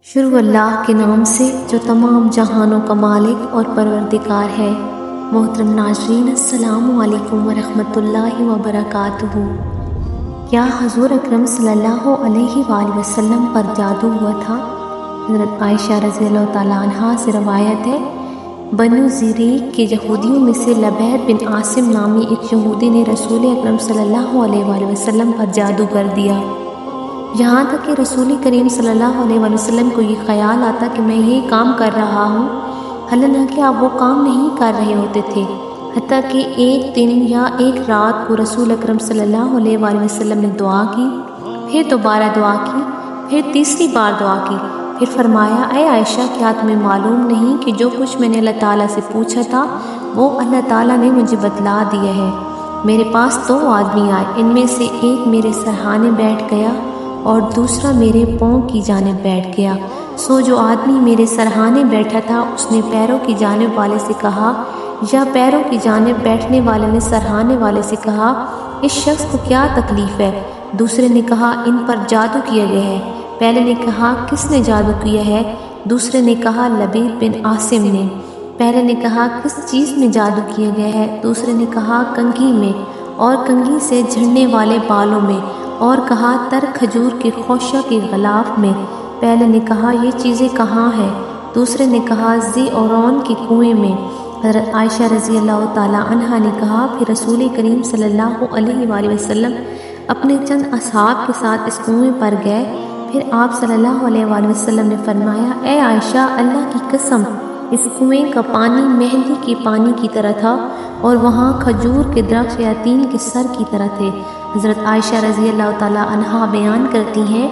شروع اللہ کے نام سے جو تمام جہانوں کا مالک اور پروردگار ہے۔ محترم ناظرین، السلام علیکم ورحمۃ اللہ وبرکاتہ۔ کیا حضور اکرم صلی اللہ علیہ وآلہ وسلم پر جادو ہوا تھا؟ حضرت عائشہ رضی اللہ تعالیٰ عنہا سے روایت ہے، بنو زریق کے یہودیوں میں سے لبید بن عاصم نامی ایک یہودی نے رسول اکرم صلی اللہ علیہ وآلہ وسلم پر جادو کر دیا، یہاں تک کہ رسول کریم صلی اللہ علیہ وآلہ وسلم کو یہ خیال آتا کہ میں یہ کام کر رہا ہوں، حالانکہ آپ وہ کام نہیں کر رہے ہوتے تھے، حتیٰ کہ ایک دن یا ایک رات کو رسول اکرم صلی اللہ علیہ وآلہ وسلم نے دعا کی، پھر دوبارہ دعا کی، پھر تیسری بار دعا کی، پھر فرمایا، اے عائشہ، کیا تمہیں معلوم نہیں کہ جو کچھ میں نے اللہ تعالیٰ سے پوچھا تھا وہ اللہ تعالیٰ نے مجھے بتلا دیا ہے؟ میرے پاس 2 آدمی آئے، ان میں سے ایک میرے سرہانے بیٹھ گیا اور دوسرا میرے پاؤں کی جانب بیٹھ گیا۔ سو جو آدمی میرے سرہانے بیٹھا تھا اس نے پیروں کی جانب والے سے کہا، یا پیروں کی جانب بیٹھنے والے نے سرہانے والے سے کہا، اس شخص کو کیا تکلیف ہے؟ دوسرے نے کہا، ان پر جادو کیا گیا ہے۔ پہلے نے کہا، کس نے جادو کیا ہے؟ دوسرے نے کہا، لبید بن عاصم نے۔ پہلے نے کہا، کس چیز میں جادو کیا گیا ہے؟ دوسرے نے کہا، کنگھی میں، اور کنگھی سے جھڑنے والے بالوں میں، اور کہا، تر کھجور کے خوشہ کے غلاف میں۔ پہلے نے کہا، یہ چیزیں کہاں ہیں؟ دوسرے نے کہا، ذی اورون کے کنویں میں۔ حضرت عائشہ رضی اللہ تعالیٰ عنہا نے کہا، پھر رسول کریم صلی اللہ علیہ وآلہ وسلم اپنے چند اصحاب کے ساتھ اس کنویں پر گئے۔ پھر آپ صلی اللہ علیہ وآلہ وسلم نے فرمایا، اے عائشہ، اللہ کی قسم، اس کنویں کا پانی مہندی کے پانی کی طرح تھا، اور وہاں کھجور کے درخت یتیم کے سر کی طرح تھے۔ حضرت عائشہ رضی اللہ تعالیٰ عنہا بیان کرتی ہیں،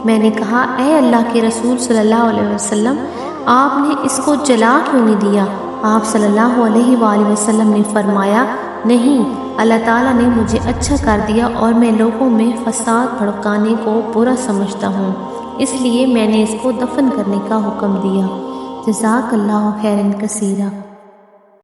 میں نے کہا، اے اللہ کے رسول صلی اللہ علیہ وسلم، آپ نے اس کو جلا کیوں نہیں دیا؟ آپ صلی اللہ علیہ وآلہ وسلم نے فرمایا، نہیں، اللہ تعالیٰ نے مجھے اچھا کر دیا اور میں لوگوں میں فساد بھڑکانے کو برا سمجھتا ہوں، اس لیے میں نے اس کو دفن کرنے کا حکم دیا۔ جزاک اللہ خیرا کثیرا۔